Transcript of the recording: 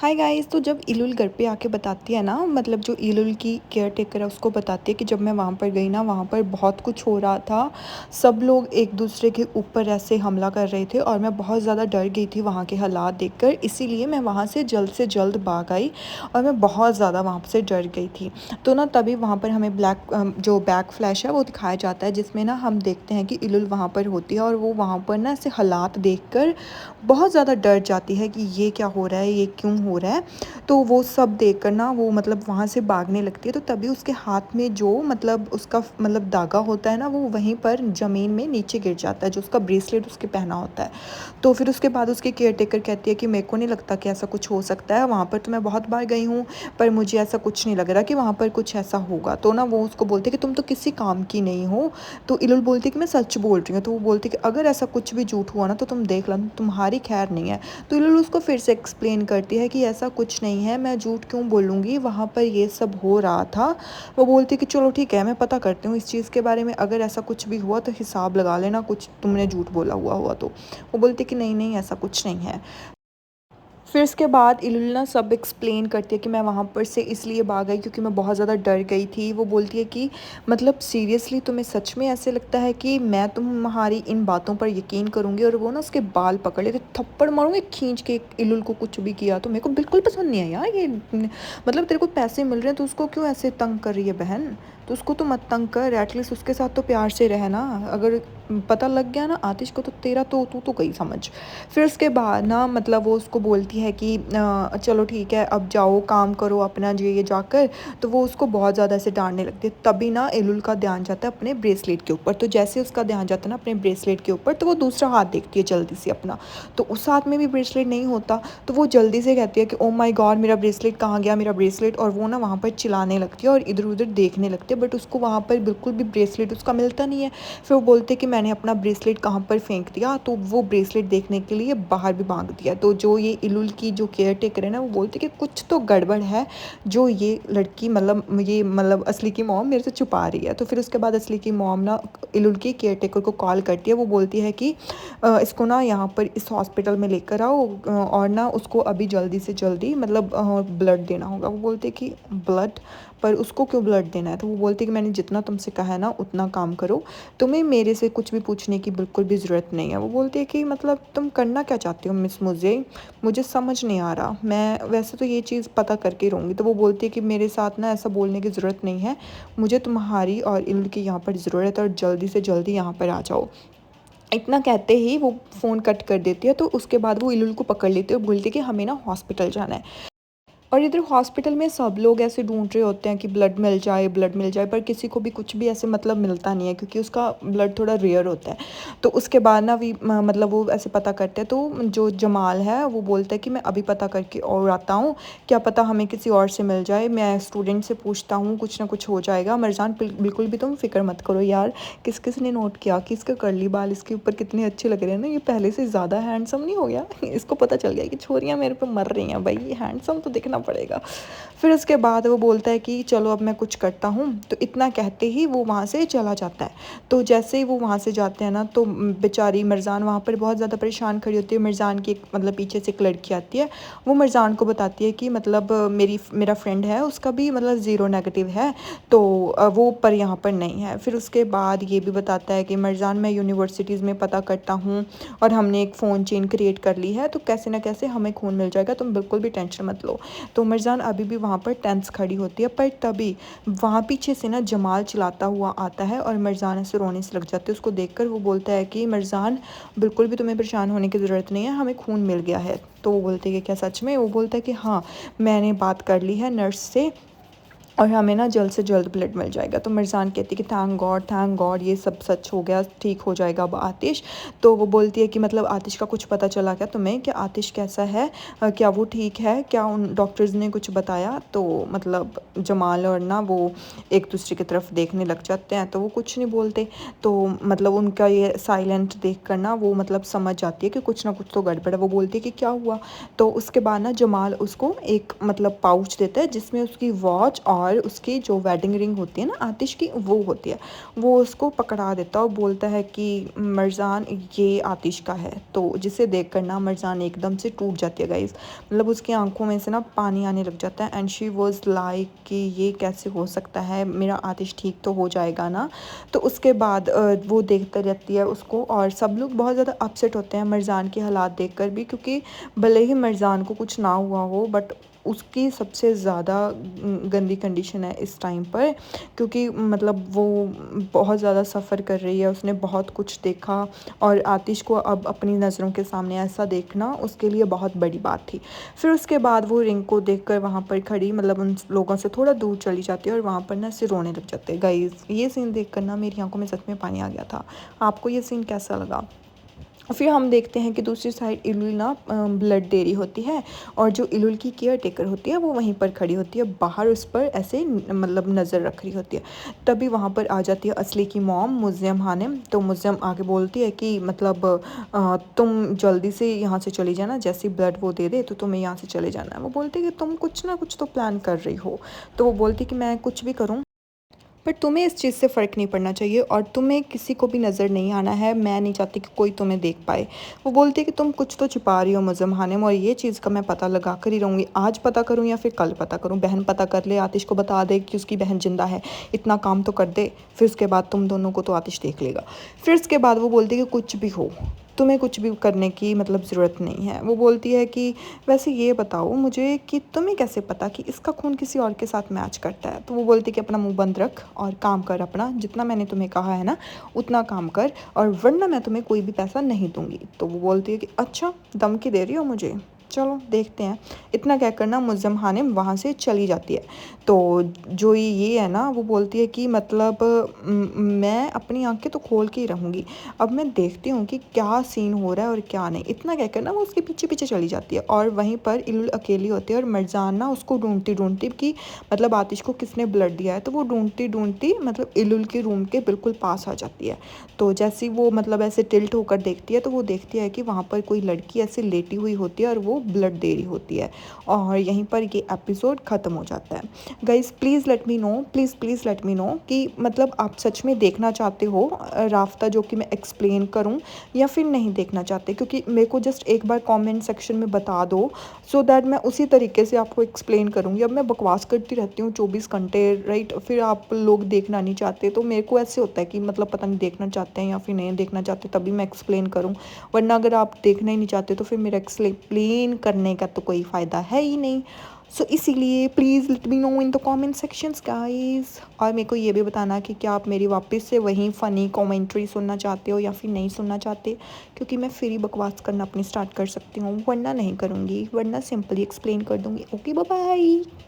Hi guys. तो जब इलुल घर पे आके बताती है ना, मतलब जो इलुल की केयर टेकर है उसको बताती है कि जब मैं वहाँ पर गई ना, वहाँ पर बहुत कुछ हो रहा था। सब लोग एक दूसरे के ऊपर ऐसे हमला कर रहे थे और मैं बहुत ज़्यादा डर गई थी वहाँ के हालात देखकर। इसीलिए मैं वहाँ से जल्द भाग आई और मैं बहुत ज़्यादा वहाँ से डर गई थी। तो ना तभी वहाँ पर हमें जो बैक फ्लैश है वो दिखाया जाता है, जिसमें ना हम देखते हैं कि इलुल वहाँ पर होती है और वो वहाँ पर ना ऐसे हालात देखकर बहुत ज़्यादा डर जाती है कि ये क्या हो रहा है, ये क्यों हो रहा है। तो वो सब देखकर ना वो मतलब वहाँ से भागने लगती है। तो तभी उसके हाथ में जो मतलब उसका मतलब धागा होता है ना, वो वहीं पर ज़मीन में नीचे गिर जाता है, जो उसका ब्रेसलेट उसके पहना होता है। तो फिर उसके बाद उसकी केयर टेकर कहती है कि मेरे को नहीं लगता कि ऐसा कुछ हो सकता है, वहाँ पर तो मैं बहुत बार गई हूँ, पर मुझे ऐसा कुछ नहीं लग रहा कि वहाँ पर कुछ ऐसा होगा। तो ना वो उसको बोलते कि तुम तो किसी काम की नहीं हो। तो इलुल बोलती कि मैं सच बोल रही हूँ। तो वो बोलती कि अगर ऐसा कुछ भी झूठ हुआ ना तो तुम देख लो, तुम्हारी खैर नहीं है। तो इलुल उसको फिर से एक्सप्लेन करती है कि ऐसा कुछ नहीं है, मैं झूठ क्यों बोलूँगी, वहाँ पर ये सब हो रहा था। वो बोलती कि चलो ठीक है, मैं पता करती हूँ इस चीज़ के बारे में, अगर ऐसा कुछ भी हुआ तो हिसाब लगा लेना, कुछ तुमने झूठ बोला हुआ तो। वो बोलती कि नहीं नहीं, ऐसा कुछ नहीं है। फिर इसके बाद इलुलना सब एक्सप्लेन करती है कि मैं वहाँ पर से इसलिए भाग गई क्योंकि मैं बहुत ज़्यादा डर गई थी। वो बोलती है कि मतलब सीरियसली तुम्हें सच में ऐसे लगता है कि मैं तुम्हारी इन बातों पर यकीन करूँगी। और वो ना उसके बाल पकड़ लेते, थप्पड़ मारूंगी खींच के। इलुल को कुछ भी किया तो मेरे को बिल्कुल पसंद नहीं है यार ये। मतलब तेरे को पैसे मिल रहे हैं तो उसको क्यों ऐसे तंग कर रही है बहन। तो उसको तो मत तंग कर, एटलीस्ट उसके साथ तो प्यार से रहना। अगर पता लग गया ना आतिश को तो तेरा तो तू तो गई समझ। फिर उसके बाद ना मतलब वो उसको बोलती है कि चलो ठीक है, अब जाओ काम करो अपना ये जाकर। तो वो उसको बहुत ज़्यादा ऐसे डांटने लगती है। तभी ना इलुल का ध्यान जाता है अपने ब्रेसलेट के ऊपर। तो जैसे उसका ध्यान जाता है ना अपने ब्रेसलेट के ऊपर, तो वो दूसरा हाथ देखती है जल्दी से अपना। तो उस हाथ में भी ब्रेसलेट नहीं होता। तो वो जल्दी से कहती है कि ओ माई गॉड, मेरा ब्रेसलेट कहाँ गया, मेरा ब्रेसलेट। और वो ना वहाँ पर चिल्लाने लगती है और इधर उधर देखने लगती है, बट उसको वहाँ पर बिल्कुल भी ब्रेसलेट उसका मिलता नहीं है। फिर वो बोलते कि मैंने अपना ब्रेसलेट कहाँ पर फेंक दिया। तो वो ब्रेसलेट देखने के लिए बाहर भी भाग दिया। तो जो ये इलुल की जो केयर टेकर है ना, वो बोलती कि कुछ तो गड़बड़ है, जो ये लड़की मतलब असली की मॉम मेरे से छुपा रही है। तो फिर उसके बाद असली की मॉम ना इलुल की केयर टेकर को कॉल करती है। वो बोलती है कि इसको ना यहाँ पर इस हॉस्पिटल में लेकर आओ, और ना उसको अभी जल्दी से जल्दी मतलब ब्लड देना होगा। वो बोलते कि ब्लड, पर उसको क्यों ब्लड देना है। तो वो बोलती कि मैंने जितना तुमसे कहा है ना उतना काम करो, तुम्हें मेरे से कुछ भी पूछने की बिल्कुल भी ज़रूरत नहीं है। वो बोलती है कि मतलब तुम करना क्या चाहती हो मिस, मुझे समझ नहीं आ रहा, मैं वैसे तो ये चीज़ पता करके रहूँगी। तो वो बोलती है कि मेरे साथ ना ऐसा बोलने की ज़रूरत नहीं है, मुझे तुम्हारी और इल्ल की यहाँ पर ज़रूरत है और जल्दी से जल्दी यहाँ पर आ जाओ। इतना कहते ही वो फ़ोन कट कर देती है। तो उसके बाद वो इल्लुल को पकड़ लेती है और बोलती है कि हमें ना हॉस्पिटल जाना है। और इधर हॉस्पिटल में सब लोग ऐसे ढूंढ रहे होते हैं कि ब्लड मिल जाए, ब्लड मिल जाए, पर किसी को भी कुछ भी ऐसे मतलब मिलता नहीं है, क्योंकि उसका ब्लड थोड़ा रेयर होता है। तो उसके बाद ना मतलब वो ऐसे पता करते हैं। तो जो जमाल है वो बोलता है कि मैं अभी पता करके और आता हूँ, क्या पता हमें किसी और से मिल जाए, मैं स्टूडेंट से पूछता हूँ, कुछ ना कुछ हो जाएगा। मरजान बिल्कुल भी तुम फिक्र मत करो यार। किस किस ने नोट किया कि इसके कर्ली बाल इसके ऊपर कितने अच्छे लग रहे हैं ना, ये पहले से ज़्यादा हैंडसम नहीं हो गया। इसको पता चल गया कि छोरियाँ मेरे पे मर रही हैं, भाई हैंडसम तो दिखना पड़ेगा। फिर उसके बाद वो बोलता है कि चलो अब मैं कुछ करता हूँ। तो इतना कहते ही वो वहाँ से चला जाता है। तो जैसे ही वो वहाँ से जाते हैं ना, तो बेचारी मरजान वहाँ पर बहुत ज़्यादा परेशान खड़ी होती है। मरजान की मतलब पीछे से एक लड़की आती है, वो मरजान को बताती है कि मतलब मेरा फ्रेंड है, उसका भी मतलब ज़ीरो नेगेटिव है, तो वो पर यहाँ पर नहीं है। फिर उसके बाद ये भी बताता है कि मरजान मैं यूनिवर्सिटीज़ में पता करता हूँ और हमने एक फ़ोन चेन क्रिएट कर ली है, तो कैसे ना कैसे हमें खून मिल जाएगा, तुम बिल्कुल भी टेंशन मत लो। तो मरजान अभी भी वहाँ पर टेंस खड़ी होती है, पर तभी वहाँ पीछे से ना जमाल चिल्लाता हुआ आता है और मरजान ऐसे रोने से लग जाती है उसको देखकर। वो बोलता है कि मरजान बिल्कुल भी तुम्हें परेशान होने की ज़रूरत नहीं है, हमें खून मिल गया है। तो वो बोलते हैं कि क्या सच में। वो बोलता है कि हाँ, मैंने बात कर ली है नर्स से और हमें ना जल्द से जल्द ब्लड मिल जाएगा। तो मिर्ज़ान कहती है कि थैंक गॉड ये सब सच हो गया, ठीक हो जाएगा अब आतिश। तो वो बोलती है कि मतलब आतिश का कुछ पता चला क्या तुम्हें, कि आतिश कैसा है, क्या वो ठीक है, क्या उन डॉक्टर्स ने कुछ बताया। तो मतलब जमाल और ना वो एक दूसरे की तरफ देखने लग जाते हैं, तो वो कुछ नहीं बोलते। तो मतलब उनका ये साइलेंट देख कर ना वो मतलब समझ जाती है कि कुछ ना कुछ तो गड़बड़ है। वो बोलती है कि क्या हुआ। तो उसके बाद ना जमाल उसको एक मतलब पाउच देता है जिसमें उसकी वॉच और और उसकी जो वेडिंग रिंग होती है ना आतिश की, वो होती है। वो उसको पकड़ा देता है और बोलता है कि मरजान ये आतिश का है। तो जिसे देख कर ना मरजान एकदम से टूट जाती है गाइस, मतलब उसकी आंखों में से ना पानी आने लग जाता है। एंड शी वॉज लाइक कि ये कैसे हो सकता है, मेरा आतिश ठीक तो हो जाएगा ना। तो उसके बाद वो देखते रहती है उसको, और सब लोग बहुत ज़्यादा अपसेट होते हैं मरजान के हालात देखकर भी, क्योंकि भले ही मरजान को कुछ ना हुआ हो बट उसकी सबसे ज़्यादा गंदी कंडीशन है इस टाइम पर, क्योंकि मतलब वो बहुत ज़्यादा सफ़र कर रही है, उसने बहुत कुछ देखा और आतिश को अब अपनी नज़रों के सामने ऐसा देखना उसके लिए बहुत बड़ी बात थी। फिर उसके बाद वो रिंग को देखकर वहाँ पर खड़ी, मतलब उन लोगों से थोड़ा दूर चली जाती है और वहाँ पर ना ऐसे रोने लग जाते हैं। गाइस ये सीन देखकर ना मेरी आंखों में सच में पानी आ गया था। आपको ये सीन कैसा लगा? फिर हम देखते हैं कि दूसरी साइड इलुल ना ब्लड दे रही होती है, और जो इलुल की केयर टेकर होती है वो वहीं पर खड़ी होती है, बाहर उस पर ऐसे मतलब नज़र रख रही होती है। तभी वहाँ पर आ जाती है असली की मॉम मुज़्ज़म हानिम। तो मुज़्ज़म आके बोलती है कि मतलब तुम जल्दी से यहाँ से चली जाना, जैसी ब्लड वो दे दे तो तुम्हें यहाँ से चले जाना है। वो बोलती है कि तुम कुछ ना कुछ तो प्लान कर रही हो। तो वो बोलती है कि मैं कुछ भी करूँ पर तुम्हें इस चीज़ से फ़र्क नहीं पड़ना चाहिए, और तुम्हें किसी को भी नज़र नहीं आना है। मैं नहीं चाहती कि कोई तुम्हें देख पाए। वो बोलती है कि तुम कुछ तो छुपा रही हो मुज़्ज़म हानिम, और ये चीज़ का मैं पता लगा कर ही रहूँगी। आज पता करूँ या फिर कल पता करूँ। बहन पता कर ले, आतिश को बता दे कि उसकी बहन ज़िंदा है, इतना काम तो कर दे। फिर उसके बाद तुम दोनों को तो आतिश देख लेगा। फिर उसके बाद वो बोलती है कि कुछ भी हो, तुम्हें कुछ भी करने की मतलब ज़रूरत नहीं है। वो बोलती है कि वैसे ये बताओ मुझे कि तुम्हें कैसे पता कि इसका खून किसी और के साथ मैच करता है। तो वो बोलती है कि अपना मुंह बंद रख और काम कर अपना, जितना मैंने तुम्हें कहा है ना उतना काम कर, और वरना मैं तुम्हें कोई भी पैसा नहीं दूंगी। तो वो बोलती है कि अच्छा धमकी दे रही हो मुझे, चलो देखते हैं। इतना कहकर ना मुज़्ज़म हानिम वहाँ से चली जाती है। तो जो ये है ना वो बोलती है कि मतलब मैं अपनी आंखें तो खोल के ही रहूँगी, अब मैं देखती हूँ कि क्या सीन हो रहा है और क्या नहीं। इतना कहकर ना वो उसके पीछे पीछे चली जाती है, और वहीं पर इलुल अकेली होती है और मरजान ना उसको ढूंढती ढूंढती कि मतलब आतिश को किसने ब्लड दिया है। तो वो ढूंढती ढूंढती मतलब इलुल के रूम के बिल्कुल पास आ जाती है। तो जैसे वो मतलब ऐसे टिल्ट होकर देखती है तो वो देखती है कि वहाँ पर कोई लड़की ऐसे लेटी हुई होती है और वो ब्लड दे रही होती है, और यहीं पर ये एपिसोड ख़त्म हो जाता है। Guys please let me know, please let me know कि मतलब आप सच में देखना चाहते हो राफ्ता जो कि मैं एक्सप्लेन करूं, या फिर नहीं देखना चाहते, क्योंकि मेरे को जस्ट एक बार कमेंट सेक्शन में बता दो सो दैट मैं उसी तरीके से आपको एक्सप्लेन करूंगी। अब मैं बकवास करती रहती हूँ 24 घंटे, राइट? फिर आप लोग देखना नहीं चाहते, तो मेरे को ऐसे होता है कि मतलब पता नहीं देखना चाहते हैं या फिर नहीं देखना चाहते, तभी मैं एक्सप्लेन करूँ। वरना अगर आप देखना ही नहीं चाहते तो फिर मेरा एक्सप्लेन करने का तो कोई फ़ायदा है ही नहीं। सो इसीलिए please let me know in the comment sections guys. और मेरे को ये भी बताना कि क्या आप मेरी वापस से वही फ़नी कमेंट्री सुनना चाहते हो या फिर नहीं सुनना चाहते, क्योंकि मैं फिर ही बकवास करना अपनी स्टार्ट कर सकती हूँ, वरना नहीं करूँगी, वरना सिंपली एक्सप्लेन कर दूँगी। Okay bye bye.